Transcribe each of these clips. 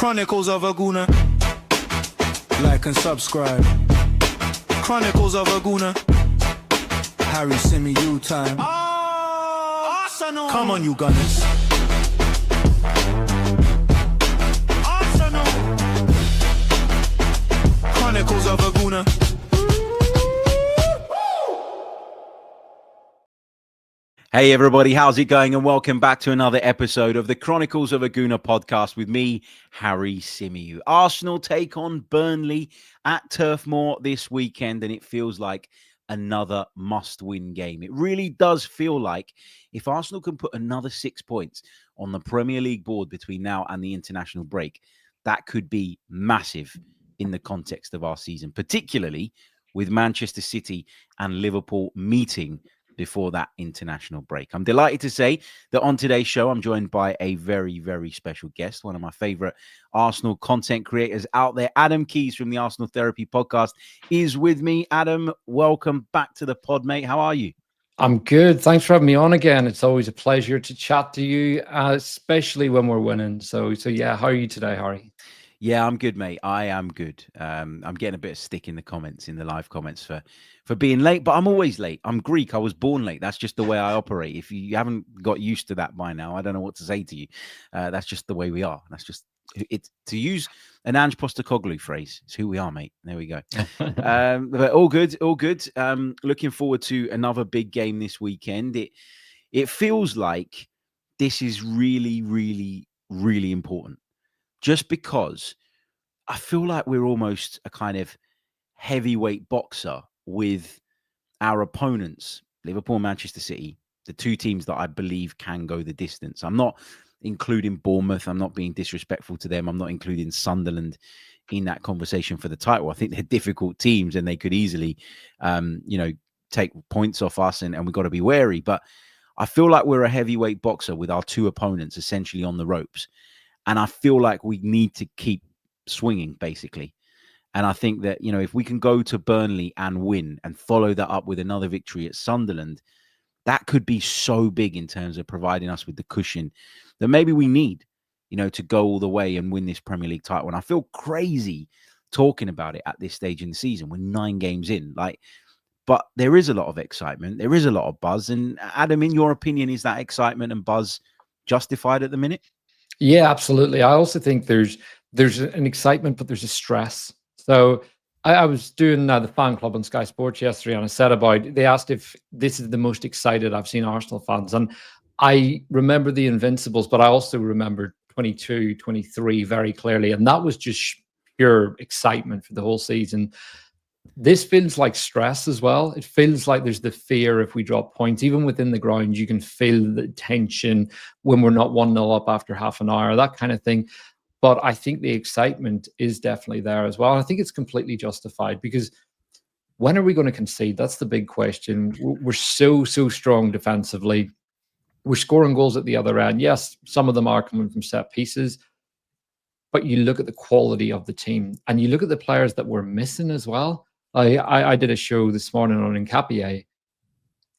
Chronicles of a Gooner. Like and subscribe. Chronicles of a Gooner. Harry Symeou time. Arsenal. Come on, you Gunners. Arsenal. Chronicles of a Gooner. Hey everybody, how's it going? And welcome back to another episode of the Chronicles of a Gooner podcast with me, Harry Symeou. Arsenal take on Burnley at Turf Moor this weekend, and it feels like another must-win game. It really does feel like if Arsenal can put another 6 points on the Premier League board between now and the international break, that could be massive in the context of our season, particularly with Manchester City and Liverpool meeting before that international break. I'm delighted to say that on today's show, I'm joined by a very, very special guest, one of my favorite Arsenal content creators out there. Adam Keys from the Arsenal Therapy podcast is with me. Adam, welcome back to the pod, mate. How are you? I'm good. Thanks for having me on again. It's always a pleasure to chat to you, especially when we're winning. So yeah, how are you today, Harry? Yeah, I'm good, mate. I am good. I'm getting a bit of stick in the comments, in the live comments for being late, but I'm always late. I'm Greek. I was born late. That's just the way I operate. If you haven't got used to that by now, I don't know what to say to you. That's just the way we are. That's just it. To use an Ange Postecoglou phrase, it's who we are, mate. There we go. But all good, all good. Looking forward to another big game this weekend. It feels like this is really, really, really important. Just because I feel like we're almost a kind of heavyweight boxer with our opponents, Liverpool and Manchester City, the two teams that I believe can go the distance. I'm not including Bournemouth. I'm not being disrespectful to them. I'm not including Sunderland in that conversation for the title. I think they're difficult teams and they could easily, take points off us and we've got to be wary. But I feel like we're a heavyweight boxer with our two opponents essentially on the ropes. And I feel like we need to keep swinging, basically. And I think that, if we can go to Burnley and win and follow that up with another victory at Sunderland, that could be so big in terms of providing us with the cushion that maybe we need, to go all the way and win this Premier League title. And I feel crazy talking about it at this stage in the season. We're 9 games in, but there is a lot of excitement. There is a lot of buzz. And Adam, in your opinion, is that excitement and buzz justified at the minute? Yeah, absolutely. I also think there's an excitement, but there's a stress. So I was doing the fan club on Sky Sports yesterday, and I said they asked if this is the most excited I've seen Arsenal fans. And I remember the Invincibles, but I also remember 22, 23 very clearly. And that was just pure excitement for the whole season. This feels like stress as well. It feels like there's the fear if we drop points. Even within the ground, you can feel the tension when we're not 1-0 up after half an hour, that kind of thing. But I think the excitement is definitely there as well. And I think it's completely justified because when are we going to concede? That's the big question. We're so strong defensively. We're scoring goals at the other end. Yes, some of them are coming from set pieces. But you look at the quality of the team and you look at the players that we're missing as well. I did a show this morning on Hincapie.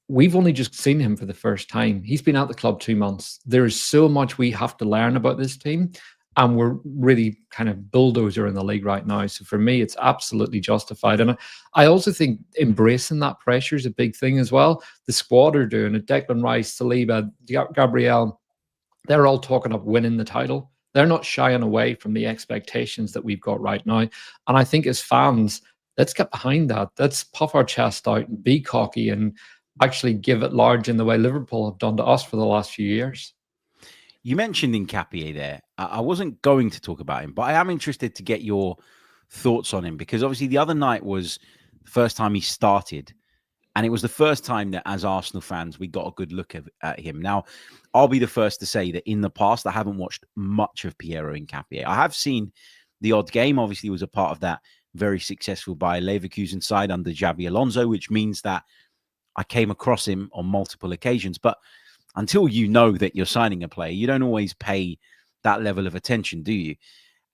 We've only just seen him for the first time. He's been at the club 2 months. There is so much we have to learn about this team, and we're really kind of bulldozer in the league right now. So for me, it's absolutely justified. And I also think embracing that pressure is a big thing as well. The squad are doing it. Declan Rice, Saliba, Gabriel, they're all talking of winning the title. They're not shying away from the expectations that we've got right now. And I think as fans, let's get behind that. Let's puff our chest out and be cocky and actually give it large in the way Liverpool have done to us for the last few years. You mentioned Hincapie there. I wasn't going to talk about him, but I am interested to get your thoughts on him because obviously the other night was the first time he started. And it was the first time that as Arsenal fans, we got a good look at him. Now, I'll be the first to say that in the past, I haven't watched much of Piero Hincapie. I have seen the odd game. Obviously, he was a part of that very successful Bayer Leverkusen side under Xabi Alonso, which means that I came across him on multiple occasions. But until you know that you're signing a player, you don't always pay that level of attention, do you?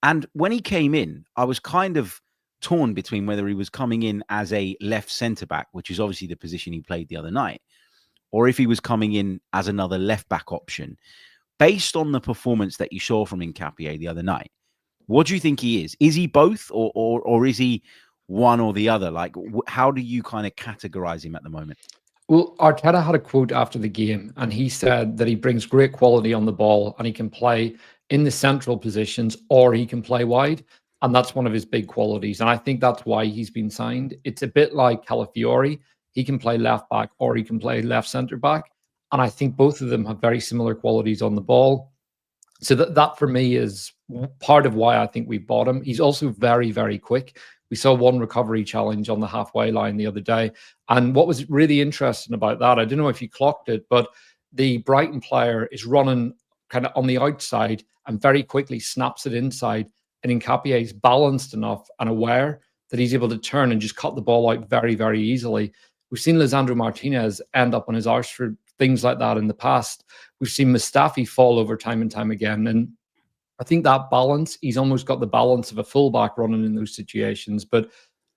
And when he came in, I was kind of torn between whether he was coming in as a left centre-back, which is obviously the position he played the other night, or if he was coming in as another left-back option. Based on the performance that you saw from Hincapie the other night, What do you think he is? Is he both, or is he one or the other? Like, how do you kind of categorize him at the moment? Well, Arteta had a quote after the game, and he said that he brings great quality on the ball and he can play in the central positions or he can play wide. And that's one of his big qualities. And I think that's why he's been signed. It's a bit like Calafiori. He can play left back or he can play left centre back. And I think both of them have very similar qualities on the ball. So that for me is part of why I think we bought him. He's also very, very quick. We saw one recovery challenge on the halfway line the other day. And what was really interesting about that, I don't know if you clocked it, but the Brighton player is running kind of on the outside and very quickly snaps it inside. And Hincapie is balanced enough and aware that he's able to turn and just cut the ball out very, very easily. We've seen Lisandro Martinez end up on his arse for things like that in the past. We've seen Mustafi fall over time and time again. And I think that balance, he's almost got the balance of a fullback running in those situations, but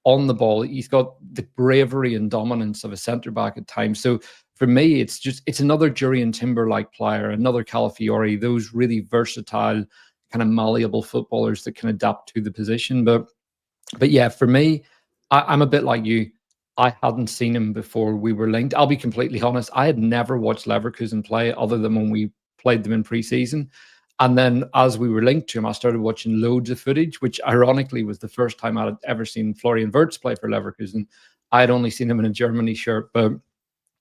on the ball, he's got the bravery and dominance of a centre back at times. So for me, it's another Jurriën Timber-like player, another Calafiori, those really versatile, kind of malleable footballers that can adapt to the position. But yeah, for me, I'm a bit like you. I hadn't seen him before we were linked. I'll be completely honest. I had never watched Leverkusen play other than when we played them in pre-season. And then as we were linked to him, I started watching loads of footage, which ironically was the first time I had ever seen Florian Wirtz play for Leverkusen. I had only seen him in a Germany shirt. But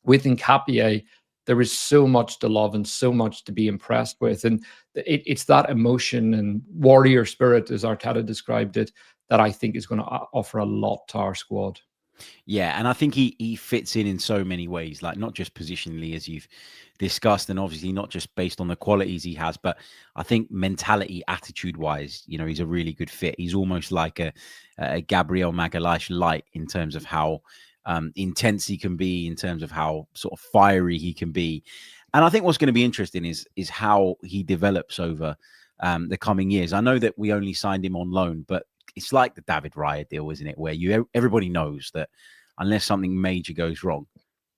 with Hincapie, there is so much to love and so much to be impressed with. And it's that emotion and warrior spirit, as Arteta described it, that I think is going to offer a lot to our squad. Yeah, and I think he fits in so many ways, like not just positionally, as you've discussed, and obviously not just based on the qualities he has, but I think mentality, attitude-wise, he's a really good fit. He's almost like a Gabriel Magalhaes light in terms of how intense he can be, in terms of how sort of fiery he can be. And I think what's going to be interesting is how he develops over the coming years. I know that we only signed him on loan, but it's like the David Raya deal, isn't it? Where everybody knows that unless something major goes wrong,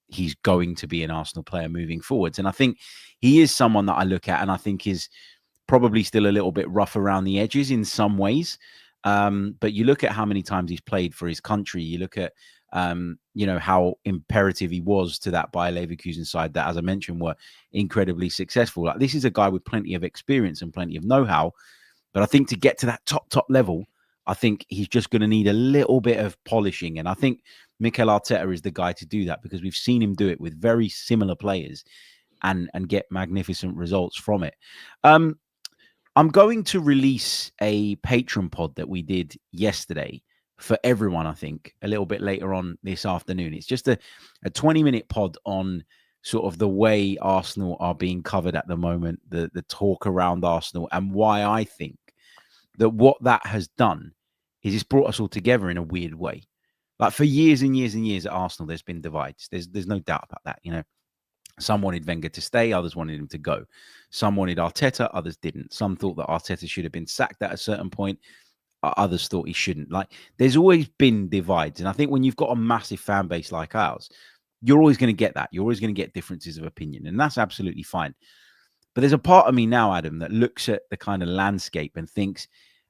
he's going to be an Arsenal player moving forwards. And I think he is someone that I look at and I think is probably still a little bit rough around the edges in some ways. But you look at how many times he's played for his country. You look at, how imperative he was to that Bayer Leverkusen side that, as I mentioned, were incredibly successful. Like, this is a guy with plenty of experience and plenty of know-how. But I think to get to that top level, I think he's just going to need a little bit of polishing. And I think Mikel Arteta is the guy to do that because we've seen him do it with very similar players and get magnificent results from it. I'm going to release a Patreon pod that we did yesterday for everyone, I think, a little bit later on this afternoon. It's just a 20-minute pod on sort of the way Arsenal are being covered at the moment, the talk around Arsenal, and why I think that what that has done is it's brought us all together in a weird way. Like, for years and years and years at Arsenal, there's been divides. There's no doubt about that. Some wanted Wenger to stay, others wanted him to go. Some wanted Arteta, others didn't. Some thought that Arteta should have been sacked at a certain point. Others thought he shouldn't. Like, there's always been divides. And I think when you've got a massive fan base like ours, you're always going to get that. You're always going to get differences of opinion. And that's absolutely fine. But there's a part of me now, Adam, that looks at the kind of landscape and thinks,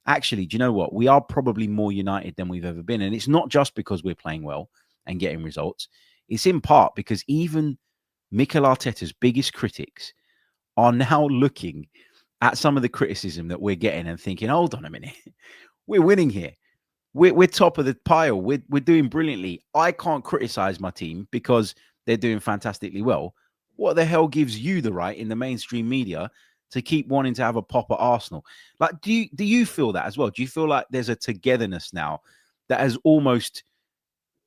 actually, do you know what? We are probably more united than we've ever been. And it's not just because we're playing well and getting results. It's in part because even Mikel Arteta's biggest critics are now looking at some of the criticism that we're getting and thinking, hold on a minute, we're winning here. We're top of the pile. We're doing brilliantly. I can't criticize my team because they're doing fantastically well. What the hell gives you the right in the mainstream media to keep wanting to have a pop at Arsenal? Like, do you feel that as well? Do you feel like there's a togetherness now that has almost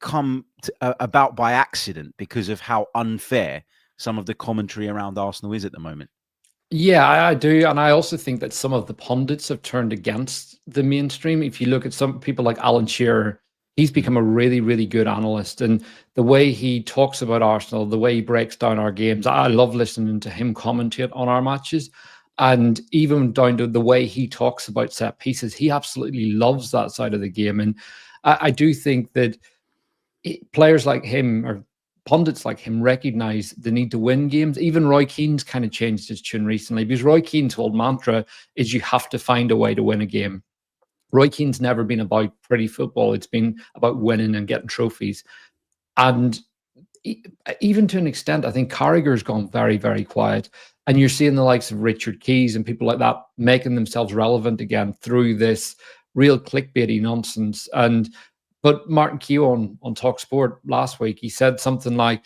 come about by accident because of how unfair some of the commentary around Arsenal is at the moment? Yeah, I do. And I also think that some of the pundits have turned against the mainstream. If you look at some people like Alan Shearer, he's become a really, really good analyst. And the way he talks about Arsenal, the way he breaks down our games, I love listening to him commentate on our matches. And even down to the way he talks about set pieces, he absolutely loves that side of the game. And I do think that players like him, or pundits like him, recognize the need to win games. Even Roy Keane's kind of changed his tune recently, because Roy Keane's whole mantra is you have to find a way to win a game. Roy Keane's never been about pretty football. It's been about winning and getting trophies. And even to an extent, I think Carragher's gone very, very quiet. And you're seeing the likes of Richard Keys and people like that making themselves relevant again through this real clickbaity nonsense. But Martin Keown on TalkSport last week, he said something like,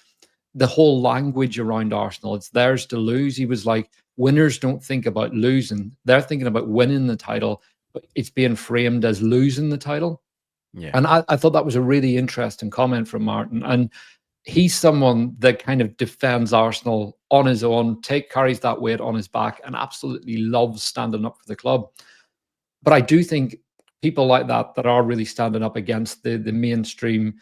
the whole language around Arsenal, it's theirs to lose. He was like, winners don't think about losing. They're thinking about winning the title, but it's being framed as losing the title. Yeah. And I thought that was a really interesting comment from Martin. And he's someone that kind of defends Arsenal on his own, carries that weight on his back, and absolutely loves standing up for the club. But I do think people like that are really standing up against the mainstream,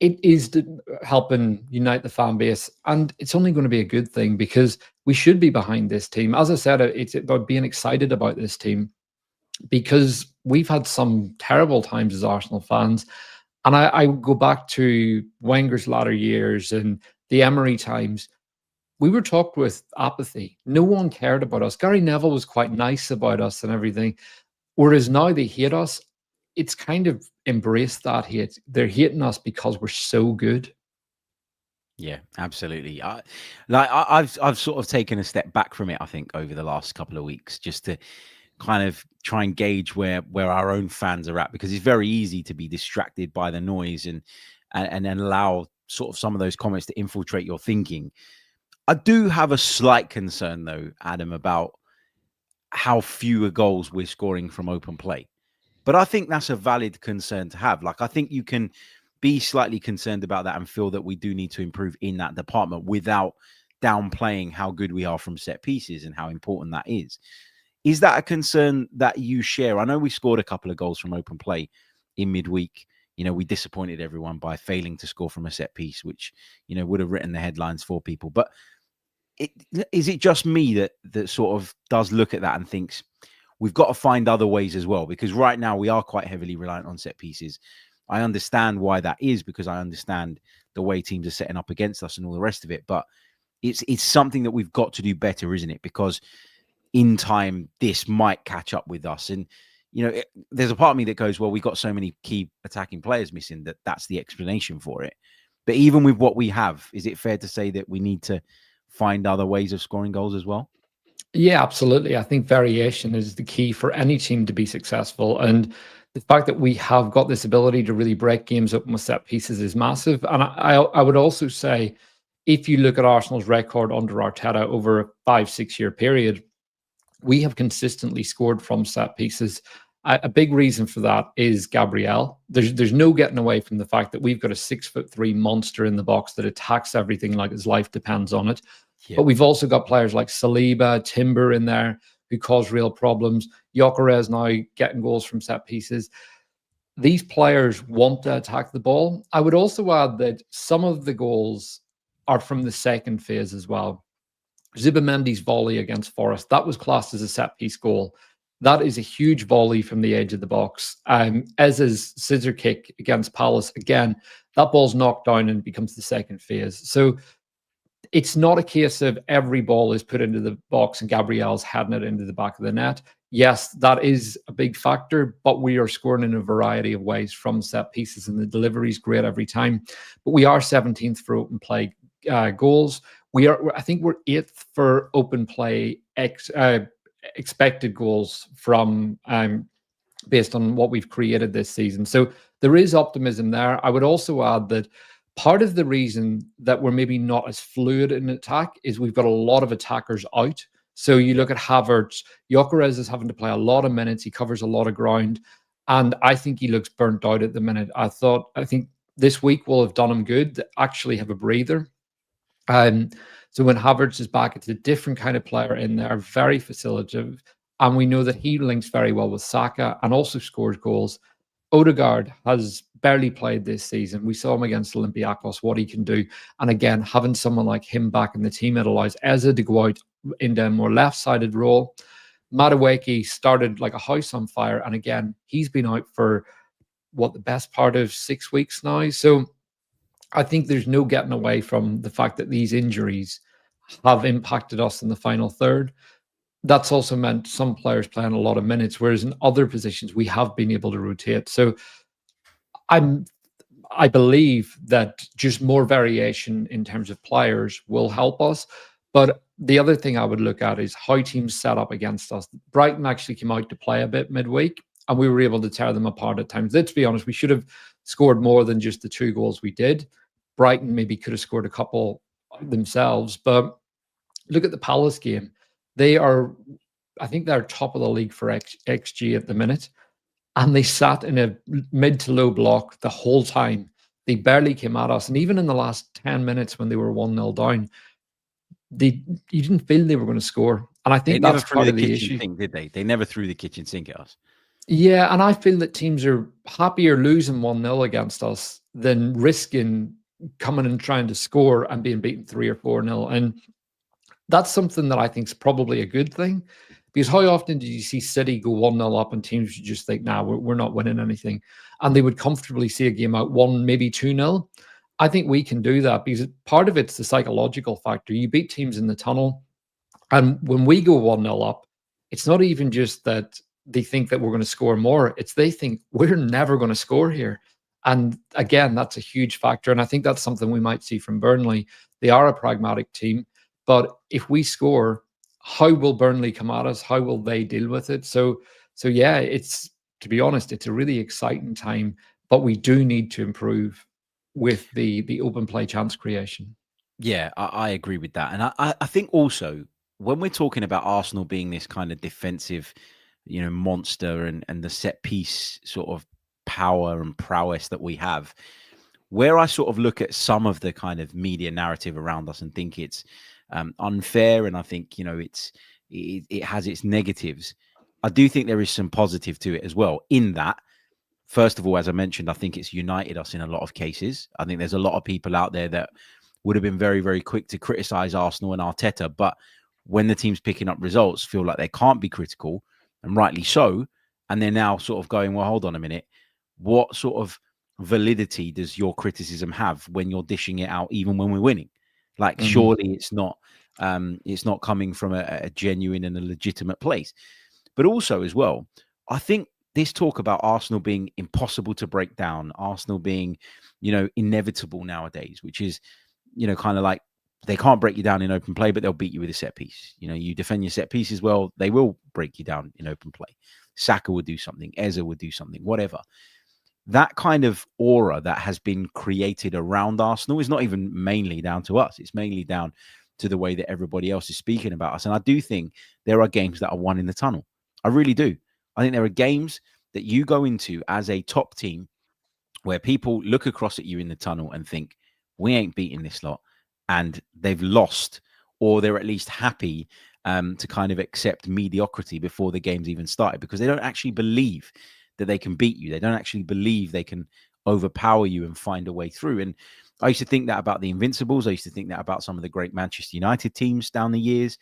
it is helping unite the fan base, and it's only going to be a good thing because we should be behind this team. As I said, it's about being excited about this team because we've had some terrible times as Arsenal fans. And I go back to Wenger's latter years and the Emery times. We were talked with apathy. No one cared about us. Gary Neville was quite nice about us and everything. Whereas now they hate us. It's kind of embraced that hate. They're hating us because we're so good. Yeah, absolutely. I've sort of taken a step back from it, I think, over the last couple of weeks, just to kind of try and gauge where our own fans are at, because it's very easy to be distracted by the noise and then allow sort of some of those comments to infiltrate your thinking. I do have a slight concern, though, Adam, about how fewer goals we're scoring from open play. But I think that's a valid concern to have. Like, I think you can be slightly concerned about that and feel that we do need to improve in that department without downplaying how good we are from set pieces and how important that is. Is that a concern that you share? I know we scored a couple of goals from open play in midweek. You know, we disappointed everyone by failing to score from a set piece, which, you know, would have written the headlines for people. But is it just me that sort of does look at that and thinks we've got to find other ways as well? Because right now we are quite heavily reliant on set pieces. I understand why that is, because I understand the way teams are setting up against us and all the rest of it. But it's something that we've got to do better, isn't it? Because in time, this might catch up with us. And, you know, there's a part of me that goes, well, we've got so many key attacking players missing that's the explanation for it. But even with what we have, is it fair to say that we need to find other ways of scoring goals as well? Yeah, absolutely. I think variation is the key for any team to be successful. And the fact that we have got this ability to really break games open with set pieces is massive. And I would also say, if you look at Arsenal's record under Arteta over a 5-6 year period, we have consistently scored from set pieces. A big reason for that is Gabriel. There's no getting away from the fact that we've got a 6'3" monster in the box that attacks everything like his life depends on it. Yeah. But we've also got players like Saliba, Timber in there who cause real problems. Gyökeres now getting goals from set pieces. These players want to attack the ball. I would also add that some of the goals are from the second phase as well. Zubimendi's volley against Forest, that was classed as a set-piece goal. That is a huge volley from the edge of the box. Ez's scissor kick against Palace, again, that ball's knocked down and becomes the second phase. So it's not a case of every ball is put into the box and Gabriel's heading it into the back of the net. Yes, that is a big factor, but we are scoring in a variety of ways from set pieces, and the delivery is great every time. But we are 17th for open play goals. I think we're 8th for open play expected goals from based on what we've created this season. So there is optimism there. I would also add that part of the reason that we're maybe not as fluid in attack is we've got a lot of attackers out. So you look at Havertz, Gyökeres is having to play a lot of minutes. He covers a lot of ground. And I think he looks burnt out at the minute. I think this week will have done him good to actually have a breather. So when Havertz is back, it's a different kind of player in there, very facilitative. And we know that he links very well with Saka and also scores goals. Odegaard has barely played this season. We saw him against Olympiacos, what he can do. And again, having someone like him back in the team, it allows Eze to go out into a more left-sided role. Madueke started like a house on fire. And again, he's been out for, the best part of 6 weeks now. So I think there's no getting away from the fact that these injuries have impacted us in the final third. that's also meant some players playing a lot of minutes, whereas in other positions we have been able to rotate. So I believe that just more variation in terms of players will help us. But the other thing I would look at is how teams set up against us. Brighton actually came out to play a bit midweek, and we were able to tear them apart at times. Let's be honest, we should have scored more than just the 2 goals we did. Brighton maybe could have scored a couple themselves, but look at the Palace game. I think they're top of the league for XG at the minute, and they sat in a mid to low block the whole time. They barely came at us, and even in the last 10 minutes when they were 1-0 down, you didn't feel they were going to score. And I think that's part of the issue. Sink, did they? They never threw the kitchen sink at us. Yeah, and I feel that teams are happier losing 1-0 against us than risking coming and trying to score and being beaten 3 or 4-0. And that's something that I think is probably a good thing, because how often did you see City go 1-0 up and teams would just think, nah, we're not winning anything, and they would comfortably see a game out 1, maybe 2-0. I think we can do that because part of it's the psychological factor. You beat teams in the tunnel, and when we go 1-0 up, it's not even just that they think that we're going to score more. It's they think we're never going to score here. And again, that's a huge factor. And I think that's something we might see from Burnley. They are a pragmatic team, but if we score, how will Burnley come at us? How will they deal with it? So yeah, it's, to be honest, it's a really exciting time, but we do need to improve with the open play chance creation. Yeah, I agree with that. And I think also when we're talking about Arsenal being this kind of defensive, monster and the set piece sort of power and prowess that we have, where I sort of look at some of the kind of media narrative around us and think it's unfair, and I think it has its negatives, I do think there is some positive to it as well, in that, first of all, as I mentioned, I think it's united us in a lot of cases. I think there's a lot of people out there that would have been very, very quick to criticize Arsenal and Arteta, but when the team's picking up results, feel like they can't be critical, and rightly so, and they're now sort of going, well, hold on a minute, what sort of validity does your criticism have when you're dishing it out, even when we're winning? Like, surely it's not coming from a genuine and a legitimate place. But also as well, I think this talk about Arsenal being impossible to break down, Arsenal being, inevitable nowadays, which is, kind of like they can't break you down in open play, but they'll beat you with a set piece. You defend your set pieces well, they will break you down in open play. Saka would do something, Eze would do something, whatever. That kind of aura that has been created around Arsenal is not even mainly down to us. It's mainly down to the way that everybody else is speaking about us. And I do think there are games that are won in the tunnel. I really do. I think there are games that you go into as a top team where people look across at you in the tunnel and think, we ain't beating this lot. And they've lost, or they're at least happy to kind of accept mediocrity before the game's even started, because they don't actually believe that they can beat you. They don't actually believe they can overpower you and find a way through. And I used to think that about the Invincibles. I used to think that about some of the great Manchester United teams down the years.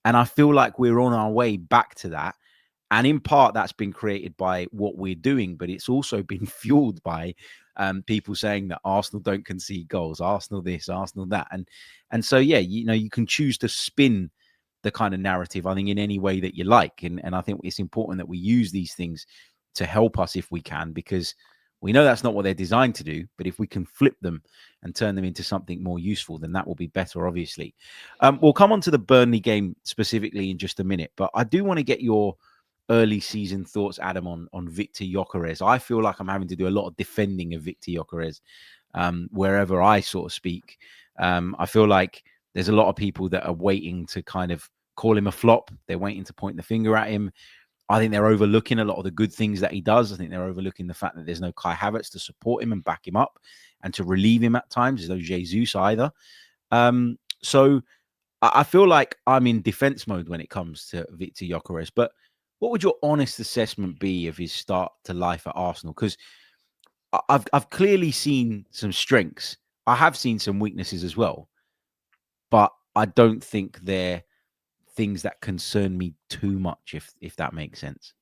And I feel like we're on our way back to that. And in part, that's been created by what we're doing, but it's also been fueled by people saying that Arsenal don't concede goals, Arsenal this, Arsenal that. And so, yeah, you can choose to spin the kind of narrative, I think, in any way that you like. And I think it's important that we use these things to help us if we can, because we know that's not what they're designed to do. But if we can flip them and turn them into something more useful, then that will be better, obviously. We'll come on to the Burnley game specifically in just a minute, but I do want to get your early season thoughts, Adam, on Viktor Gyökeres. I feel like I'm having to do a lot of defending of Viktor Gyökeres wherever I sort of speak. I feel like there's a lot of people that are waiting to kind of call him a flop. They're waiting to point the finger at him. I think they're overlooking a lot of the good things that he does. I think they're overlooking the fact that there's no Kai Havertz to support him and back him up and to relieve him at times. There's no Jesus either. So I feel like I'm in defense mode when it comes to Viktor Gyökeres. But what would your honest assessment be of his start to life at Arsenal? Because I've clearly seen some strengths. I have seen some weaknesses as well. But I don't think they're things that concern me too much, if that makes sense.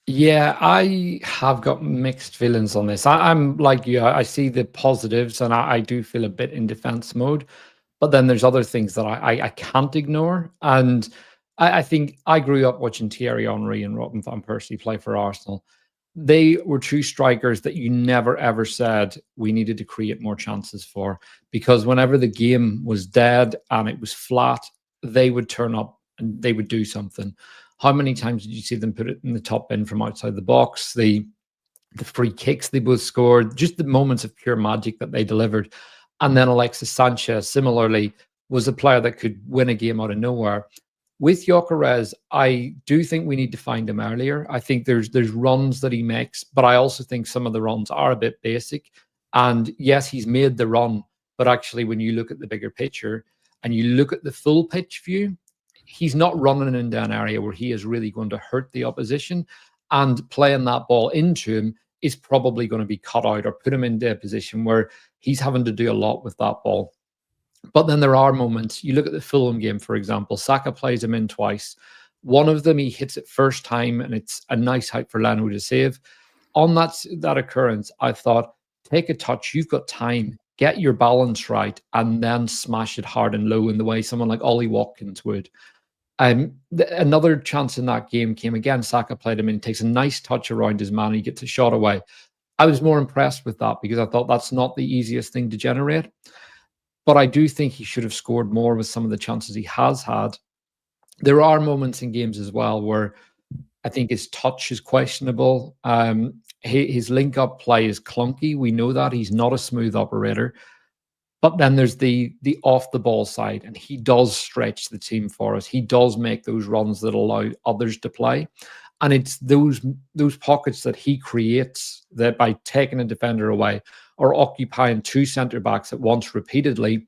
Yeah, I have got mixed feelings on this. I'm like you. I see the positives, and I do feel a bit in defense mode. But then there's other things that I can't ignore. And I think I grew up watching Thierry Henry and Robin van Persie play for Arsenal. They were two strikers that you never ever said we needed to create more chances for, because whenever the game was dead and it was flat, they would turn up and they would do something. How many times did you see them put it in the top bin from outside the box? The free kicks they both scored, just the moments of pure magic that they delivered. And then Alexis Sanchez, similarly, was a player that could win a game out of nowhere. With Gyökeres, I do think we need to find him earlier. I think there's runs that he makes, but I also think some of the runs are a bit basic. And yes, he's made the run, but actually, when you look at the bigger picture and you look at the full pitch view, he's not running into an area where he is really going to hurt the opposition. And playing that ball into him is probably going to be cut out or put him into a position where he's having to do a lot with that ball. But then there are moments. You look at the Fulham game, for example. Saka plays him in twice. One of them, he hits it first time, and it's a nice height for Leno to save. On that occurrence, I thought, take a touch. You've got time. Get your balance right, and then smash it hard and low in the way someone like Ollie Watkins would. Another chance in that game came again. Saka played him in, takes a nice touch around his man. He gets a shot away. I was more impressed with that because I thought that's not the easiest thing to generate. But I do think he should have scored more with some of the chances he has had. There are moments in games as well where I think his touch is questionable. His link-up play is clunky. We know that. He's not a smooth operator. But then there's the off-the-ball side, and he does stretch the team for us. He does make those runs that allow others to play. And it's those pockets that he creates that by taking a defender away or occupying two centre-backs at once repeatedly,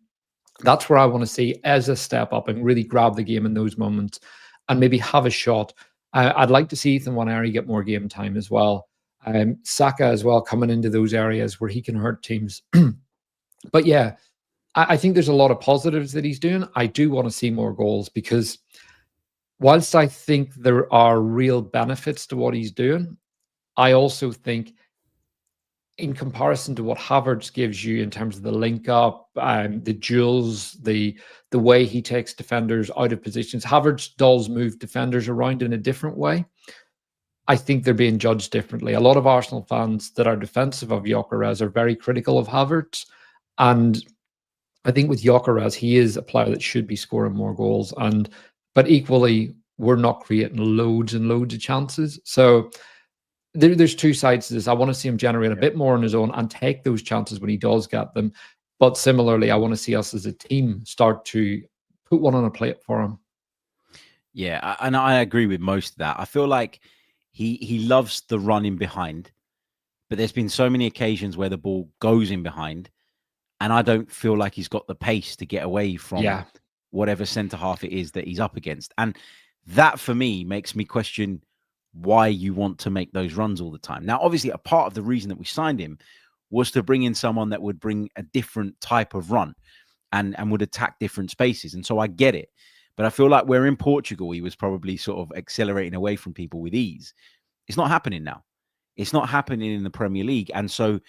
that's where I want to see Eze step up and really grab the game in those moments and maybe have a shot. I'd like to see Ethan Nwaneri get more game time as well. Saka as well coming into those areas where he can hurt teams. But yeah, I think there's a lot of positives that he's doing. I do want to see more goals because whilst I think there are real benefits to what he's doing, I also think in comparison to what Havertz gives you in terms of the link up, the duels, the way he takes defenders out of positions, Havertz does move defenders around in a different way. I think they're being judged differently. A lot of Arsenal fans that are defensive of Gyökeres are very critical of Havertz. And I think with Gyökeres, he is a player that should be scoring more goals. But equally, we're not creating loads and loads of chances. So there's two sides to this. I want to see him generate a bit more on his own and take those chances when he does get them. But similarly, I want to see us as a team start to put one on a plate for him. Yeah, and I agree with most of that. I feel like he loves the running behind, but there's been so many occasions where the ball goes in behind, and I don't feel like he's got the pace to get away from whatever centre half it is that he's up against. And that, for me, makes me question why you want to make those runs all the time. Now, obviously, a part of the reason that we signed him was to bring in someone that would bring a different type of run and would attack different spaces. And so I get it. But I feel like where in Portugal, he was probably sort of accelerating away from people with ease. It's not happening now. It's not happening in the Premier League. And so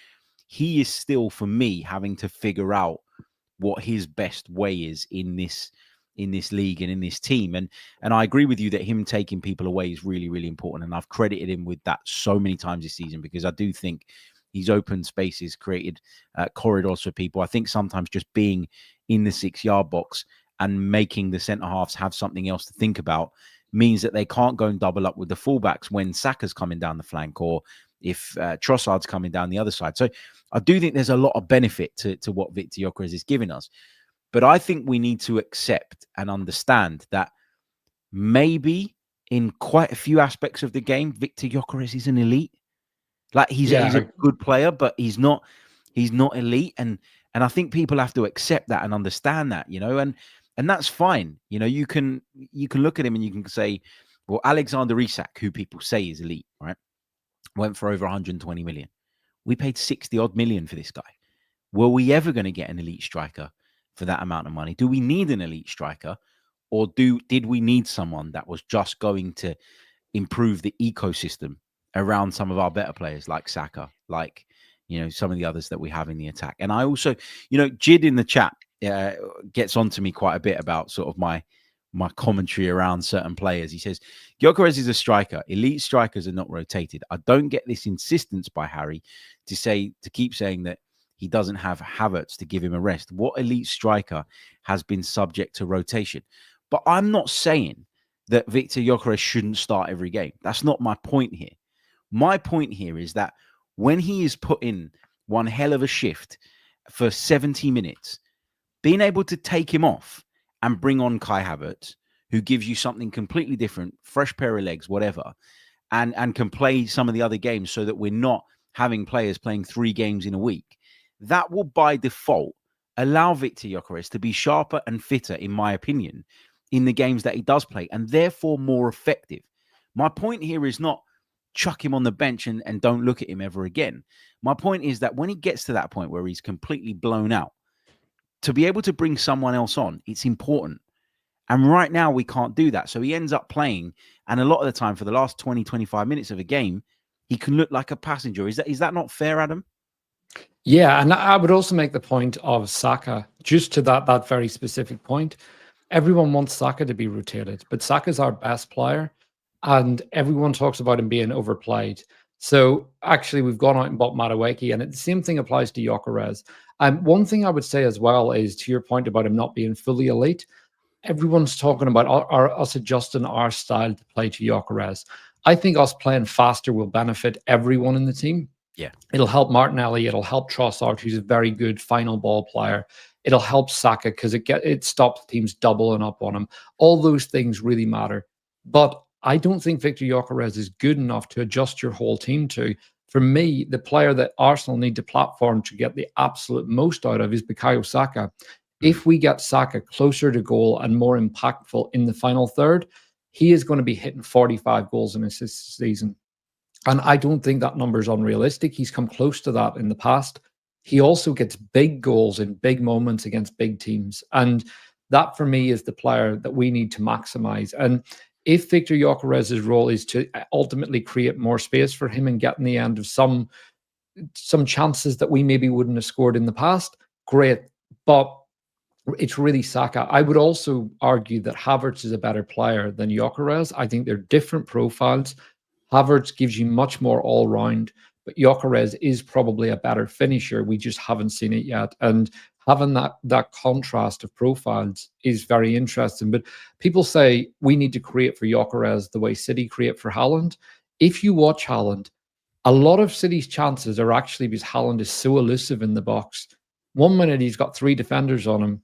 he is still, for me, having to figure out what his best way is in this league and in this team. And I agree with you that him taking people away is really, really important. And I've credited him with that so many times this season because I do think he's opened spaces, created corridors for people. I think sometimes just being in the 6-yard box and making the centre halves have something else to think about means that they can't go and double up with the fullbacks when Saka's coming down the flank or if Trossard's coming down the other side. So I do think there's a lot of benefit to what Viktor Gyökeres is giving us. But I think we need to accept and understand that maybe in quite a few aspects of the game, Viktor Gyökeres is an elite. Like he's a good player, but he's not elite. And I think people have to accept that and understand that, and that's fine. You can look at him and you can say, well, Alexander Isak, who people say is elite, right, went for over 120 million. We paid 60 odd million for this guy. Were we ever going to get an elite striker for that amount of money? Do we need an elite striker, or did we need someone that was just going to improve the ecosystem around some of our better players like Saka, like some of the others that we have in the attack? And I also, Jid in the chat gets onto me quite a bit about sort of my my commentary around certain players. He says, Gyökeres is a striker. Elite strikers are not rotated. I don't get this insistence by Harry to keep saying that he doesn't have Havertz to give him a rest. What elite striker has been subject to rotation? But I'm not saying that Viktor Gyökeres shouldn't start every game. That's not my point here. My point here is that when he is put in one hell of a shift for 70 minutes, being able to take him off and bring on Kai Havertz, who gives you something completely different, fresh pair of legs, whatever, and can play some of the other games so that we're not having players playing 3 games in a week, that will by default allow Viktor Gyökeres to be sharper and fitter, in my opinion, in the games that he does play, and therefore more effective. My point here is not chuck him on the bench and don't look at him ever again. My point is that when he gets to that point where he's completely blown out, to be able to bring someone else on, it's important. And right now we can't do that. So he ends up playing, and a lot of the time for the last 20, 25 minutes of a game, he can look like a passenger. Is that not fair, Adam? Yeah, and I would also make the point of Saka, just to that very specific point. Everyone wants Saka to be rotated, but Saka's our best player, and everyone talks about him being overplayed. So actually, we've gone out and bought Madueke, and the same thing applies to Gyökeres. And one thing I would say as well is, to your point about him not being fully elite, everyone's talking about us adjusting our style to play to Gyökeres. I think us playing faster will benefit everyone in the team. Yeah. It'll help Martinelli. It'll help Trossard, who's a very good final ball player. It'll help Saka because it stops teams doubling up on him. All those things really matter. But I don't think Viktor Gyökeres is good enough to adjust your whole team to. For me, the player that Arsenal need to platform to get the absolute most out of is Bukayo Saka. If we get Saka closer to goal and more impactful in the final third, he is going to be hitting 45 goals in a season. And I don't think that number is unrealistic. He's come close to that in the past. He also gets big goals in big moments against big teams. And that, for me, is the player that we need to maximize. And if Viktor Gyökeres' role is to ultimately create more space for him and get in the end of some chances that we maybe wouldn't have scored in the past, great. But it's really Saka. I would also argue that Havertz is a better player than Gyökeres. I think they're different profiles. Havertz gives you much more all-round, but Gyökeres is probably a better finisher. We just haven't seen it yet. And having that contrast of profiles is very interesting. But people say we need to create for Gyökeres the way City create for Haaland. If you watch Haaland, a lot of City's chances are actually because Haaland is so elusive in the box. 1 minute he's got 3 defenders on him.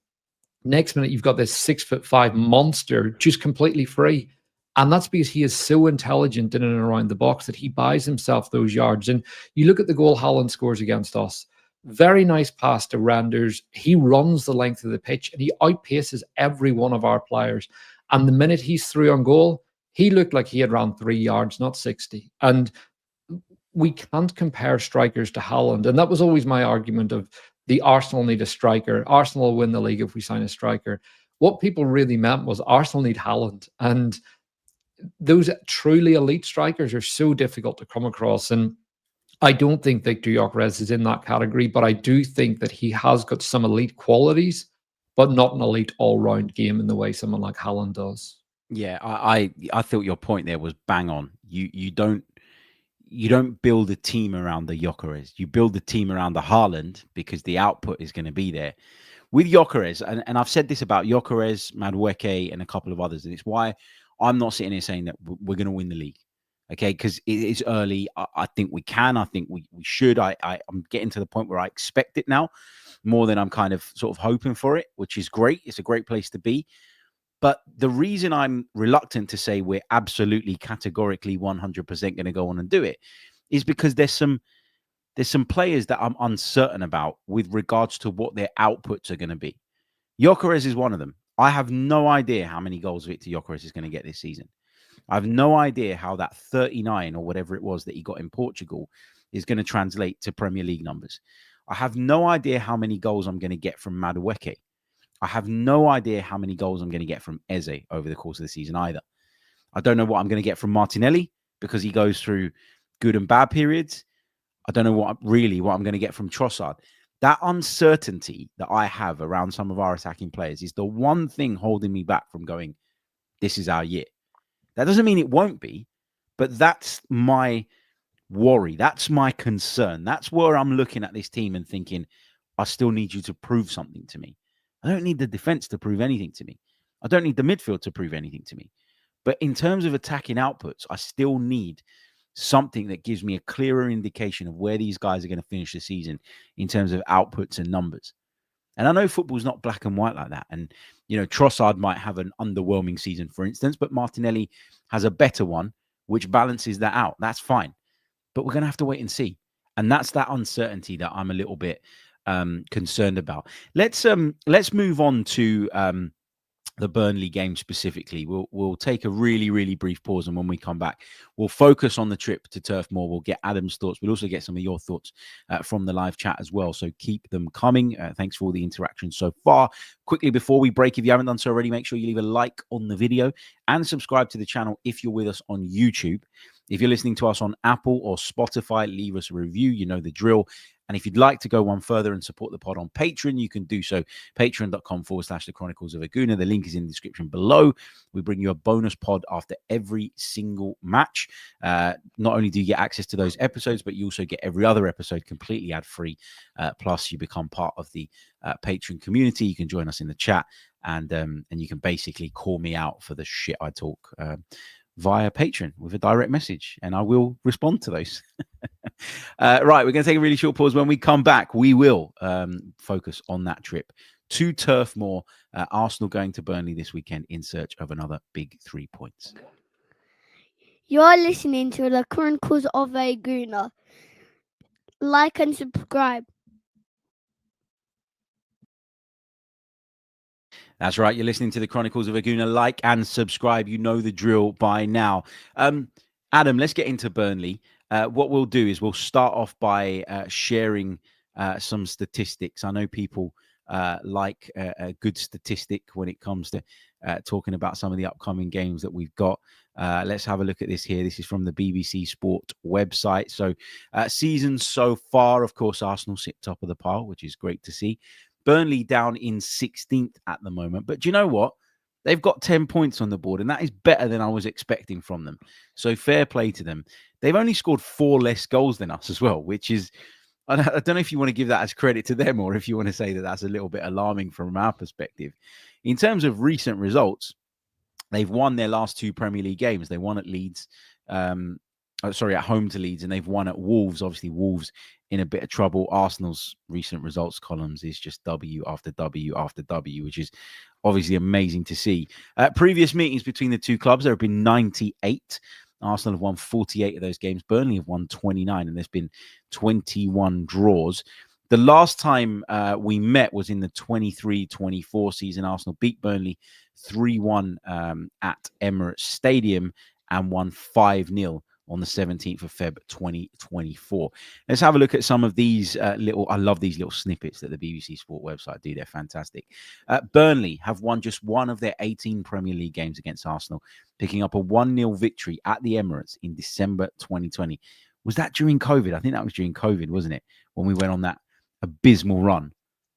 Next minute you've got this 6'5" monster just completely free. And that's because he is so intelligent in and around the box that he buys himself those yards. And you look at the goal Haaland scores against us. Very nice pass to Renders. He runs the length of the pitch and he outpaces every one of our players. And the minute he's through on goal, he looked like he had run 3 yards, not 60. And we can't compare strikers to Haaland. And that was always my argument of the Arsenal need a striker. Arsenal will win the league if we sign a striker. What people really meant was Arsenal need Haaland. And those truly elite strikers are so difficult to come across. And I don't think Viktor Gyökeres is in that category, but I do think that he has got some elite qualities, but not an elite all-round game in the way someone like Haaland does. Yeah, I thought your point there was bang on. You don't build a team around the Gyökeres. You build the team around the Haaland because the output is going to be there. With Gyökeres, and I've said this about Gyökeres, Madueke, and a couple of others, and it's why I'm not sitting here saying that we're going to win the league. Okay, because it is early. I think we can. I think we should. I'm getting to the point where I expect it now more than I'm kind of sort of hoping for it, which is great. It's a great place to be. But the reason I'm reluctant to say we're absolutely categorically 100% going to go on and do it is because there's some players that I'm uncertain about with regards to what their outputs are going to be. Gyökeres is one of them. I have no idea how many goals Viktor Gyökeres is going to get this season. I have no idea how that 39 or whatever it was that he got in Portugal is going to translate to Premier League numbers. I have no idea how many goals I'm going to get from Madueke. I have no idea how many goals I'm going to get from Eze over the course of the season either. I don't know what I'm going to get from Martinelli because he goes through good and bad periods. I don't know what I'm going to get from Trossard. That uncertainty that I have around some of our attacking players is the one thing holding me back from going this is our year. That doesn't mean it won't be, but that's my worry. That's my concern. That's where I'm looking at this team and thinking, I still need you to prove something to me. I don't need the defense to prove anything to me. I don't need the midfield to prove anything to me. But in terms of attacking outputs, I still need something that gives me a clearer indication of where these guys are going to finish the season in terms of outputs and numbers. And I know football's not black and white like that. And, Trossard might have an underwhelming season, for instance, but Martinelli has a better one, which balances that out. That's fine. But we're going to have to wait and see. And that's that uncertainty that I'm a little bit concerned about. Let's move on to the Burnley game specifically. We'll take a really, really brief pause, and when we come back, we'll focus on the trip to Turf Moor. We'll get Adam's thoughts. We'll also get some of your thoughts from the live chat as well. So keep them coming. Thanks for all the interaction so far. Quickly before we break, if you haven't done so already, make sure you leave a like on the video and subscribe to the channel if you're with us on YouTube. If you're listening to us on Apple or Spotify, leave us a review. You know the drill. And if you'd like to go one further and support the pod on Patreon, you can do so. Patreon.com/The Chronicles of Aguna. The link is in the description below. We bring you a bonus pod after every single match. Not only do you get access to those episodes, but you also get every other episode completely ad-free. Plus, you become part of the Patreon community. You can join us in the chat, and you can basically call me out for the shit I talk via Patreon with a direct message, and I will respond to those. Right, we're going to take a really short pause. When we come back, we will focus on that trip to Turf Moor. Arsenal going to Burnley this weekend in search of another big 3 points. You're listening to the Chronicles of a Gooner. Like and subscribe. That's right. You're listening to the Chronicles of Aguna. Like and subscribe. You know the drill by now. Adam, let's get into Burnley. What we'll do is we'll start off by sharing some statistics. I know people like a good statistic when it comes to talking about some of the upcoming games that we've got. Let's have a look at this here. This is from the BBC Sport website. So season so far, of course, Arsenal sit top of the pile, which is great to see. Burnley down in 16th at the moment. But do you know what? They've got 10 points on the board, and that is better than I was expecting from them. So fair play to them. They've only scored 4 less goals than us as well, which is, I don't know if you want to give that as credit to them or if you want to say that that's a little bit alarming from our perspective. In terms of recent results, they've won their last 2 Premier League games. They won at Leeds, at home to Leeds, and they've won at Wolves. Obviously, Wolves in a bit of trouble. Arsenal's recent results columns is just W after W after W, which is obviously amazing to see. Previous meetings between the two clubs, there have been 98. Arsenal have won 48 of those games. Burnley have won 29, and there's been 21 draws. The last time we met was in the 23-24 season. Arsenal beat Burnley 3-1 at Emirates Stadium and won 5-0 on the 17th of Feb 2024. Let's have a look at some of these I love these little snippets that the BBC Sport website do. They're fantastic. Burnley have won just one of their 18 Premier League games against Arsenal, picking up a 1-0 victory at the Emirates in December 2020. Was that during COVID? I think that was during COVID, wasn't it? When we went on that abysmal run.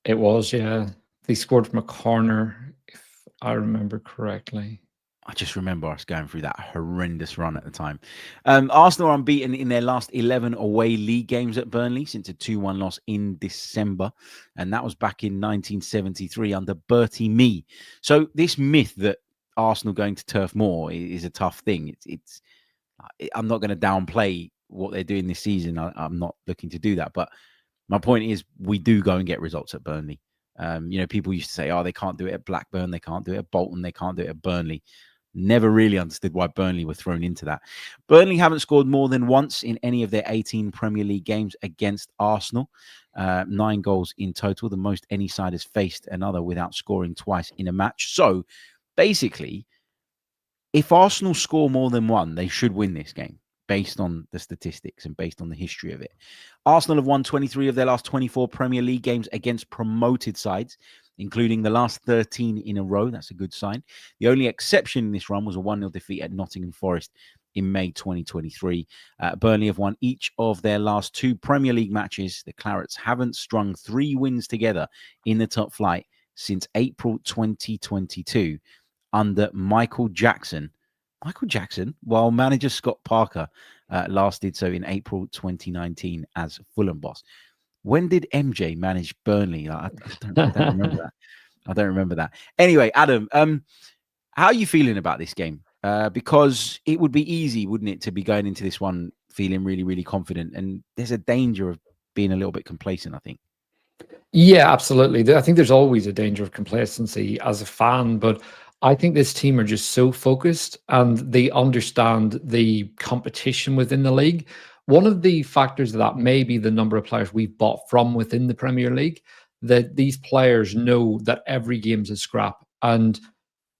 It was, yeah. They scored from a corner, if I remember correctly. I just remember us going through that horrendous run at the time. Arsenal are unbeaten in their last 11 away league games at Burnley since a 2-1 loss in December. And that was back in 1973 under Bertie Mee. So this myth that Arsenal going to Turf Moor is a tough thing. I'm not going to downplay what they're doing this season. I'm not looking to do that. But my point is we do go and get results at Burnley. People used to say, they can't do it at Blackburn. They can't do it at Bolton. They can't do it at Burnley. Never really understood why Burnley were thrown into that. Burnley haven't scored more than once in any of their 18 Premier League games against Arsenal. 9 goals in total, the most any side has faced another without scoring twice in a match. So basically, if Arsenal score more than one, they should win this game based on the statistics and based on the history of it. Arsenal have won 23 of their last 24 Premier League games against promoted sides, including the last 13 in a row. That's a good sign. The only exception in this run was a 1-0 defeat at Nottingham Forest in May 2023. Burnley have won each of their last 2 Premier League matches. The Clarets haven't strung 3 wins together in the top flight since April 2022. under Michael Jackson. Michael Jackson, while manager Scott Parker last did so in April 2019 as Fulham boss. When did MJ manage Burnley? I don't remember that. I don't remember that. Anyway, Adam, how are you feeling about this game? Because it would be easy, wouldn't it, to be going into this one feeling really, really confident. And there's a danger of being a little bit complacent, I think. Yeah, absolutely. I think there's always a danger of complacency as a fan, but I think this team are just so focused and they understand the competition within the league. One of the factors of that may be the number of players we've bought from within the Premier League, that these players know that every game's a scrap. And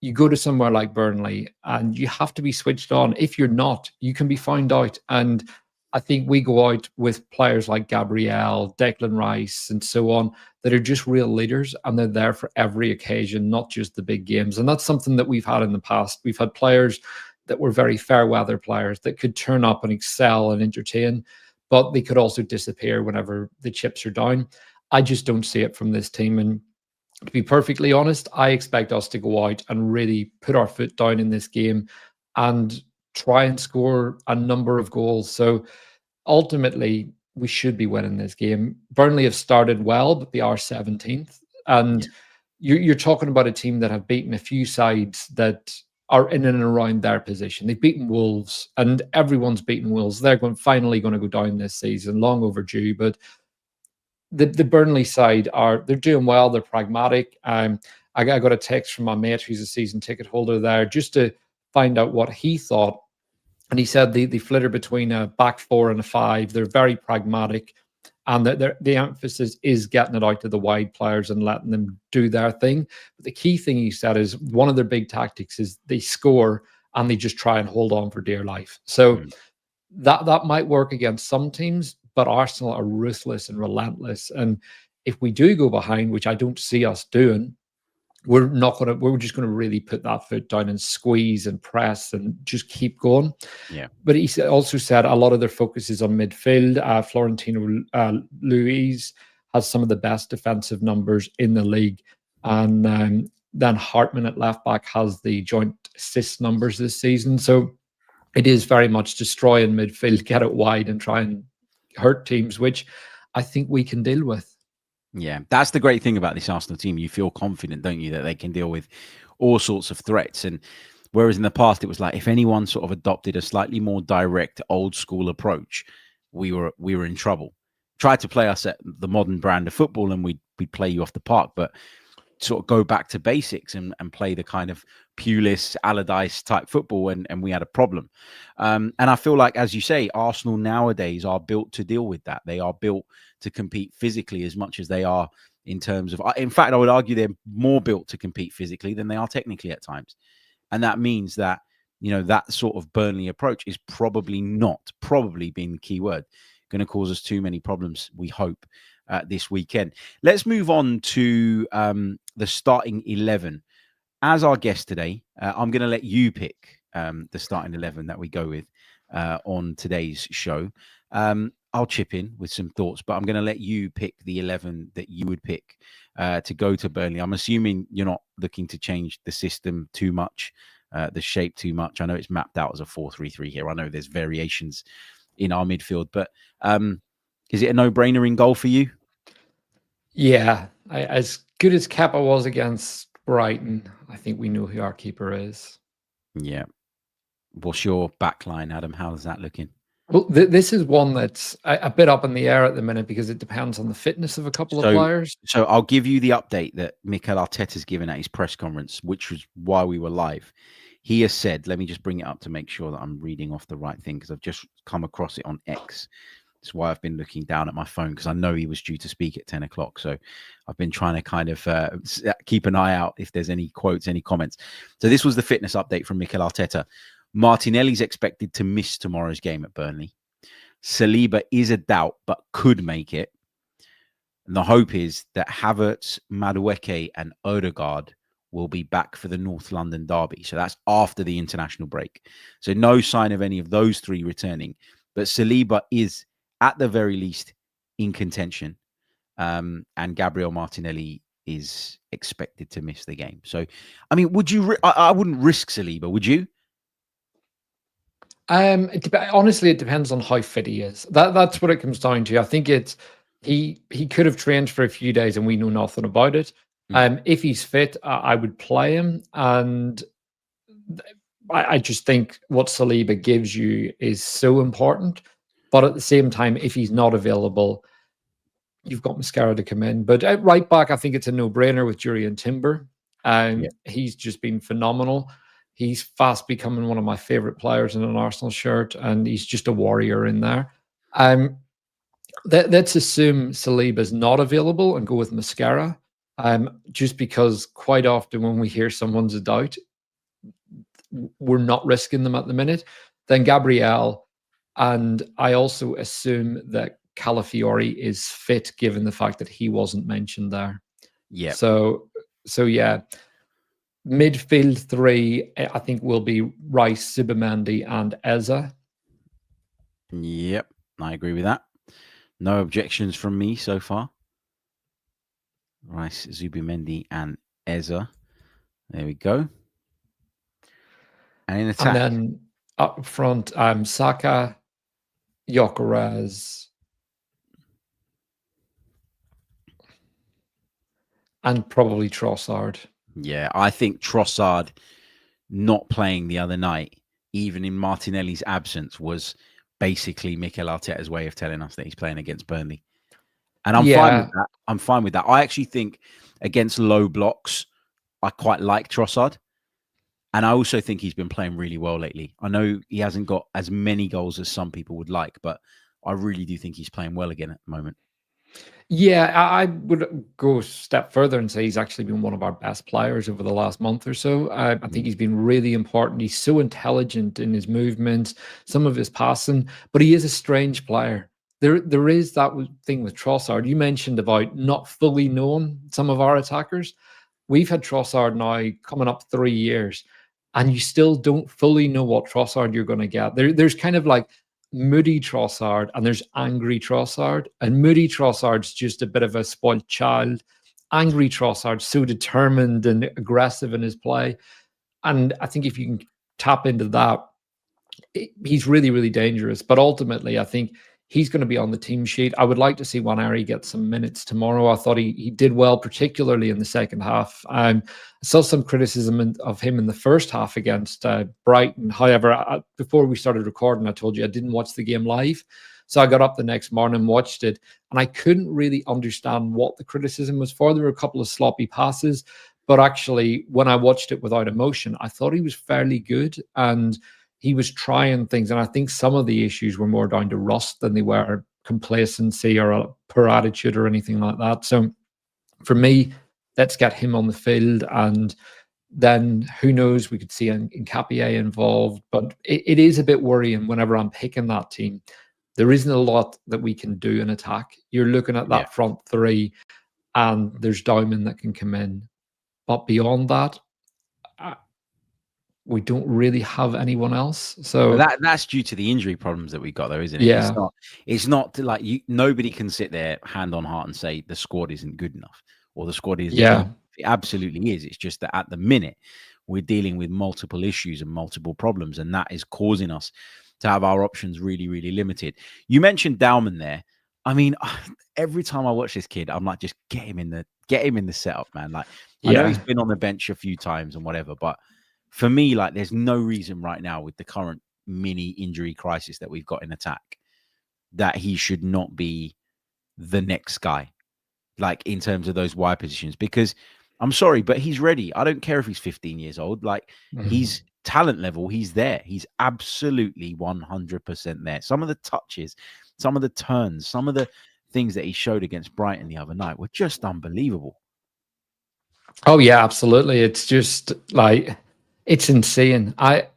you go to somewhere like Burnley and you have to be switched on. If you're not, you can be found out. And I think we go out with players like Gabriel, Declan Rice, and so on, that are just real leaders and they're there for every occasion, not just the big games. And that's something that we've had in the past. We've had players that were very fair weather players that could turn up and excel and entertain, but they could also disappear whenever the chips are down. I just don't see it from this team. And to be perfectly honest, I expect us to go out and really put our foot down in this game and try and score a number of goals. So ultimately, we should be winning this game. Burnley have started well, but they are 17th. And you're talking about a team that have beaten a few sides that are in and around their position. They've beaten Wolves, and everyone's beaten Wolves. They're finally going to go down this season, long overdue. But the Burnley side they're doing well. They're pragmatic. I got a text from my mate who's a season ticket holder there just to find out what he thought. And he said they flitter between a back four and a five. They're very pragmatic. And the emphasis is getting it out to the wide players and letting them do their thing. But the key thing he said is one of their big tactics is they score and they just try and hold on for dear life. So that might work against some teams, but Arsenal are ruthless and relentless. And if we do go behind, which I don't see us doing, we're just going to really put that foot down and squeeze and press and just keep going. Yeah. But he also said a lot of their focus is on midfield. Florentino Luis has some of the best defensive numbers in the league. And then Hartman at left back has the joint assist numbers this season. So it is very much destroy in midfield, get it wide and try and hurt teams, which I think we can deal with. Yeah, that's the great thing about this Arsenal team. You feel confident, don't you, that they can deal with all sorts of threats. And whereas in the past, it was like if anyone sort of adopted a slightly more direct, old school approach, we were in trouble. Tried to play us at the modern brand of football and we'd play you off the park. But sort of go back to basics and play the kind of Pulis, Allardyce type football, and we had a problem. And I feel like, as you say, Arsenal nowadays are built to deal with that. They are built to compete physically as much as they are in terms of, in fact, I would argue they're more built to compete physically than they are technically at times. And that means that, that sort of Burnley approach is probably being the key word, going to cause us too many problems, we hope, this weekend. Let's move on to the starting 11. As our guest today, I'm going to let you pick the starting 11 that we go with on today's show. I'll chip in with some thoughts, but I'm going to let you pick the 11 that you would pick to go to Burnley. I'm assuming you're not looking to change the system too much, the shape too much. I know it's mapped out as a 4-3-3 here. I know there's variations in our midfield, but is it a no-brainer in goal for you? Yeah, as good as Kepa was against Brighton, I think we know who our keeper is. Yeah. What's your back line, Adam? How's that looking? Well, this is one that's a bit up in the air at the minute because it depends on the fitness of a couple of players. So I'll give you the update that Mikel Arteta has given at his press conference, which was why we were live. He has said, let me just bring it up to make sure that I'm reading off the right thing because I've just come across it on X. That's why I've been looking down at my phone because I know he was due to speak at 10 o'clock. So I've been trying to kind of keep an eye out if there's any quotes, any comments. So this was the fitness update from Mikel Arteta. Martinelli's expected to miss tomorrow's game at Burnley. Saliba is a doubt, but could make it. And the hope is that Havertz, Madueke and Odegaard will be back for the North London derby. So that's after the international break. So no sign of any of those three returning. But Saliba is at the very least in contention. And Gabriel Martinelli is expected to miss the game. So, I mean, would you? I wouldn't risk Saliba, would you? Honestly, it depends on how fit he is. That's what it comes down to. I think it's he could have trained for a few days and we know nothing about it. If he's fit, I would play him, and I just think what Saliba gives you is so important. But at the same time, if he's not available, you've got Mascara to come in. But at right back, I think it's a no-brainer with Jurriën Timber. He's just been phenomenal. He's fast becoming one of my favorite players in an Arsenal shirt, and he's just a warrior in there. Let's assume Saliba's not available and go with Mascara, just because quite often when we hear someone's a doubt, we're not risking them at the minute. Then Gabriel, and I also assume that Calafiori is fit, given the fact that he wasn't mentioned there. Yeah. So yeah. Midfield three, I think, will be Rice, Zubimendi, and Eza. Yep, I agree with that. No objections from me so far. Rice, Zubimendi, and Eza. There we go. And in attack, And then up front, Saka, Gyökeres, and probably Trossard. Yeah, I think Trossard not playing the other night, even in Martinelli's absence, was basically Mikel Arteta's way of telling us that he's playing against Burnley. And I'm fine with that. I'm fine with that. I actually think against low blocks, I quite like Trossard. And I also think he's been playing really well lately. I know he hasn't got as many goals as some people would like, but I really do think he's playing well again at the moment. Yeah, I would go a step further and say he's actually been one of our best players over the last month or so. I think he's been really important. He's so intelligent in his movements, some of his passing, but he is a strange player. There is that thing with Trossard. You mentioned about not fully knowing some of our attackers. We've had Trossard now coming up 3 years, and you still don't fully know what Trossard you're going to get. There's kind of like moody Trossard and there's angry Trossard, and moody Trossard's just a bit of a spoiled child. Angry Trossard's so determined and aggressive in his play, and I think if you can tap into that, he's really, really dangerous. But ultimately, I think he's going to be on the team sheet. I would like to see Nwaneri get some minutes tomorrow. I thought he did well, particularly in the second half. I saw some criticism of him in the first half against Brighton. However, before we started recording, I told you I didn't watch the game live. So I got up the next morning, watched it, and I couldn't really understand what the criticism was for. There were a couple of sloppy passes, but actually, when I watched it without emotion, I thought he was fairly good, and he was trying things. And I think some of the issues were more down to rust than they were complacency or a poor attitude or anything like that. So for me, let's get him on the field, and then who knows, we could see Hincapie involved. But it is a bit worrying whenever I'm picking that team. There isn't a lot that we can do in attack. You're looking at that front three, and there's Diamond that can come in. But beyond that, we don't really have anyone else. So that's due to the injury problems that we got, though, isn't it? Yeah. It's not like nobody can sit there hand on heart and say the squad isn't good enough or the squad isn't. Yeah. It absolutely is. It's just that at the minute we're dealing with multiple issues and multiple problems, and that is causing us to have our options really, really limited. You mentioned Dalman there. I mean, every time I watch this kid, I'm like, just get him in the setup, man. Like, I know he's been on the bench a few times and whatever, but for me, like, there's no reason right now with the current mini injury crisis that we've got in attack that he should not be the next guy, like in terms of those wide positions, because I'm sorry, but he's ready. I don't care if he's 15 years old. Like, he's talent level, he's there. He's absolutely 100% there. Some of the touches, some of the turns, some of the things that he showed against Brighton the other night were just unbelievable. Oh yeah, absolutely. It's just like, it's insane. I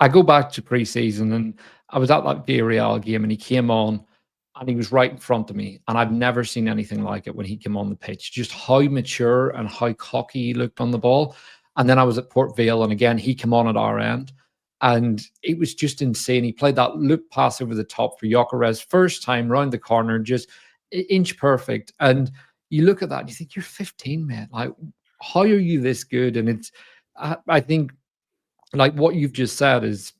go back to pre-season, and I was at that Villarreal game, and he came on and he was right in front of me, and I've never seen anything like it when he came on the pitch. Just how mature and how cocky he looked on the ball. And then I was at Port Vale, and again, he came on at our end, and it was just insane. He played that loop pass over the top for Gyökeres, first time round the corner, just inch perfect. And you look at that and you think, you're 15, man. Like, how are you this good? And it's, I think, like what you've just said is,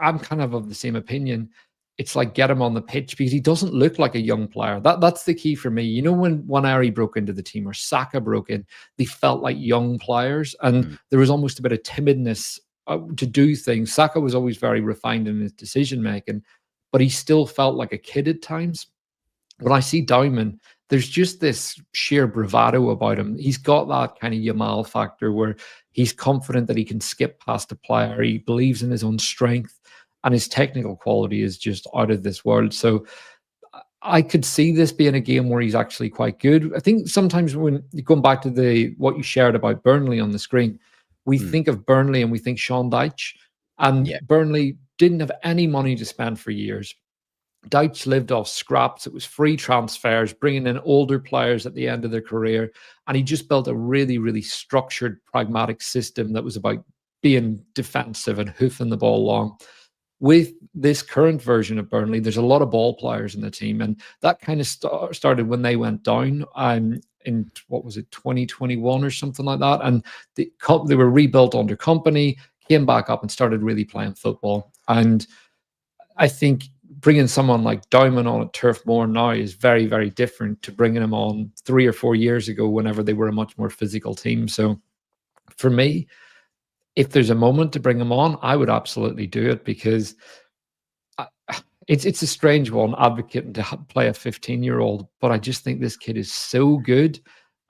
I'm kind of the same opinion. It's like, get him on the pitch, because he doesn't look like a young player. That's the key for me. You know, when Nwaneri broke into the team or Saka broke in, they felt like young players, and there was almost a bit of timidness to do things. Saka was always very refined in his decision making, but he still felt like a kid at times. When I see Diamond, there's just this sheer bravado about him. He's got that kind of Yamal factor where he's confident that he can skip past a player. He believes in his own strength, and his technical quality is just out of this world. So I could see this being a game where he's actually quite good. I think sometimes when going back to what you shared about Burnley on the screen, we think of Burnley and we think Sean Dyche, and Burnley didn't have any money to spend for years. Dyche lived off scraps. It was free transfers, bringing in older players at the end of their career. And he just built a really, really structured, pragmatic system that was about being defensive and hoofing the ball long. With this current version of Burnley, there's a lot of ball players in the team. And that kind of started when they went down in, what was it, 2021 or something like that. And they were rebuilt under Company, came back up and started really playing football. And I think bringing someone like Diamond on at Turf Moor now is very, very different to bringing him on 3 or 4 years ago, whenever they were a much more physical team. So for me, if there's a moment to bring him on, I would absolutely do it, because it's a strange one, advocating to play a 15-year-old, but I just think this kid is so good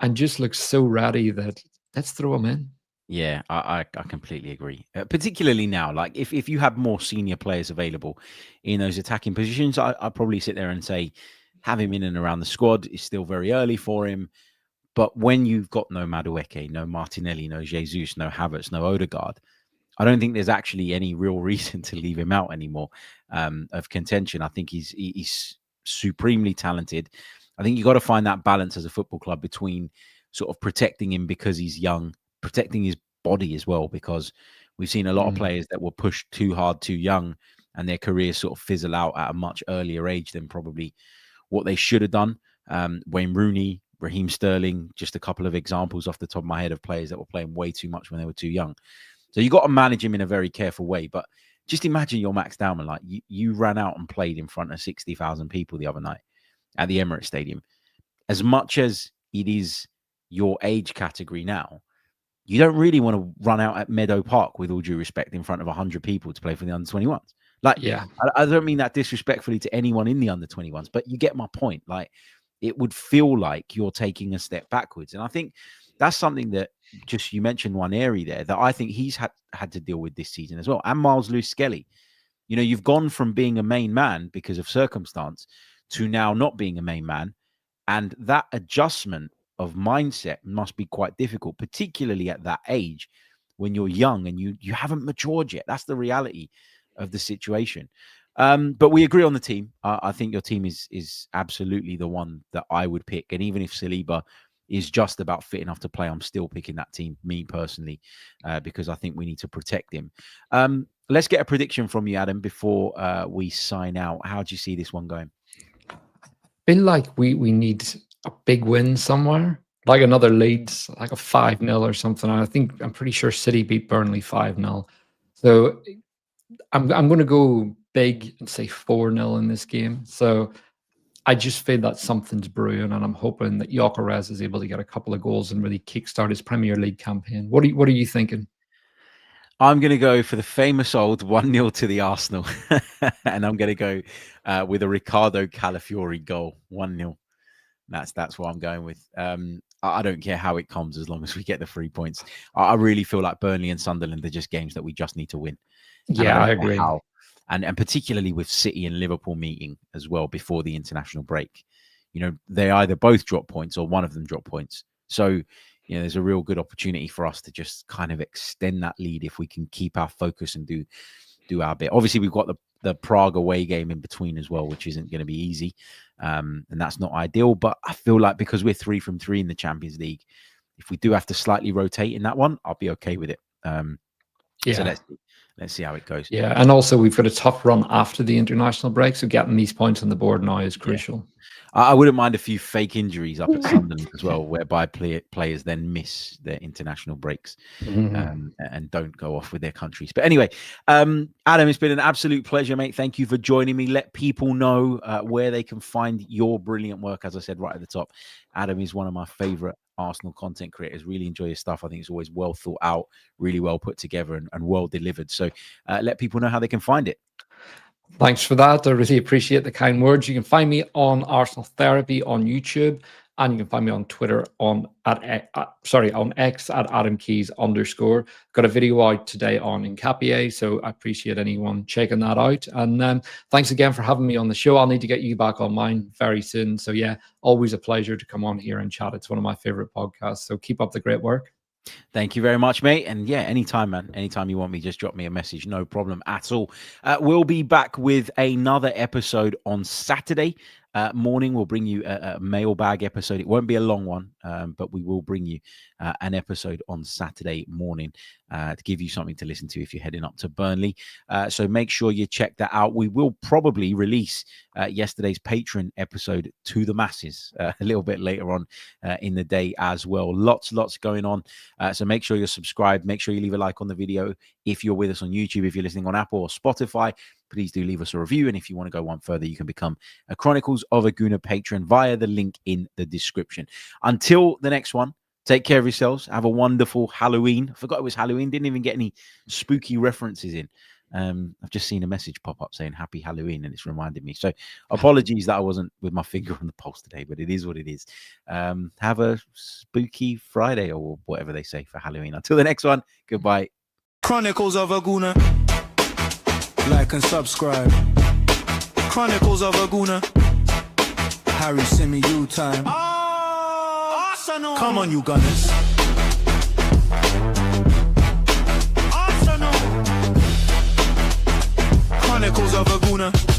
and just looks so ready that let's throw him in. Yeah, I completely agree. Particularly now, like if you have more senior players available in those attacking positions, I'd probably sit there and say, have him in and around the squad. It's still very early for him. But when you've got no Madueke, no Martinelli, no Jesus, no Havertz, no Odegaard, I don't think there's actually any real reason to leave him out anymore of contention. I think he's supremely talented. I think you've got to find that balance as a football club between sort of protecting him because he's young, protecting his body as well, because we've seen a lot of players that were pushed too hard, too young, and their careers sort of fizzle out at a much earlier age than probably what they should have done. Wayne Rooney, Raheem Sterling, just a couple of examples off the top of my head of players that were playing way too much when they were too young. So you got to manage him in a very careful way. But just imagine you're Max Dowman, like you ran out and played in front of 60,000 people the other night at the Emirates Stadium. As much as it is your age category now, you don't really want to run out at Meadow Park, with all due respect, in front of 100 people to play for the under-21s. Like, yeah, I don't mean that disrespectfully to anyone in the under-21s, but you get my point. Like, it would feel like you're taking a step backwards. And I think that's something that just, you mentioned Nwaneri there, that I think he's had to deal with this season as well. And Miles Lewis-Skelly. You know, you've gone from being a main man because of circumstance to now not being a main man. And that adjustment of mindset must be quite difficult, particularly at that age when you're young and you haven't matured yet. That's the reality of the situation. But we agree on the team. I think your team is absolutely the one that I would pick. And even if Saliba is just about fit enough to play, I'm still picking that team, me personally, because I think we need to protect him. Let's get a prediction from you, Adam, before we sign out. How do you see this one going? I feel like we need a big win somewhere, like another Leeds, like a 5-0 or something. I'm pretty sure City beat Burnley 5-0. So I'm going to go big and say 4-0 in this game. So I just feel that something's brewing, and I'm hoping that Gyökeres is able to get a couple of goals and really kickstart his Premier League campaign. What are you thinking? I'm going to go for the famous old 1-0 to the Arsenal. And I'm going to go with a Ricardo Calafiori goal, 1-0. That's what I'm going with. I don't care how it comes as long as we get the 3 points. I really feel like Burnley and Sunderland are just games that we just need to win. Yeah, I agree. And particularly with City and Liverpool meeting as well before the international break. You know, they either both drop points or one of them drop points. So, you know, there's a real good opportunity for us to just kind of extend that lead if we can keep our focus and do our bit. Obviously, we've got the Prague away game in between as well, which isn't going to be easy. And that's not ideal. But I feel like because we're 3 from 3 in the Champions League, if we do have to slightly rotate in that one, I'll be okay with it. So let's let's see how it goes. Yeah, and also we've got a tough run after the international break, so getting these points on the board now is crucial. I wouldn't mind a few fake injuries up at Sunderland as well, whereby players then miss their international breaks and don't go off with their countries. But anyway, Adam, it's been an absolute pleasure, mate. Thank you for joining me. Let people know where they can find your brilliant work. As I said right at the top, Adam is one of my favorite Arsenal content creators. Really enjoy his stuff. I think it's always well thought out, really well put together and well delivered. So let people know how they can find it. Thanks for that. I really appreciate the kind words. You can find me on Arsenal Therapy on YouTube, and you can find me on Twitter on X at AdamKeys_. Got a video out today on Hincapie, so I appreciate anyone checking that out. And thanks again for having me on the show. I'll need to get you back on mine very soon. So yeah, always a pleasure to come on here and chat. It's one of my favorite podcasts. So keep up the great work. Thank you very much, mate. And yeah, anytime, man. Anytime you want me, just drop me a message. No problem at all. We'll be back with another episode on Saturday morning. We'll bring you a mailbag episode. It won't be a long one, but we will bring you an episode on Saturday morning to give you something to listen to if you're heading up to Burnley. So make sure you check that out. We will probably release yesterday's Patreon episode to the masses a little bit later on in the day as well. Lots going on. So make sure you're subscribed. Make sure you leave a like on the video. If you're with us on YouTube, if you're listening on Apple or Spotify, please do leave us a review. And if you want to go one further, you can become a Chronicles of a Gooner patron via the link in the description. Until the next one, take care of yourselves. Have a wonderful Halloween. I forgot it was Halloween. Didn't even get any spooky references in. I've just seen a message pop up saying Happy Halloween, and it's reminded me. So apologies that I wasn't with my finger on the pulse today, but it is what it is. Have a spooky Friday or whatever they say for Halloween. Until the next one, goodbye. Chronicles of a Gooner. Like and subscribe. Chronicles of a Gooner. Harry Symeou time. Arsenal. Come on, you Gunners. Arsenal. Chronicles of a Gooner.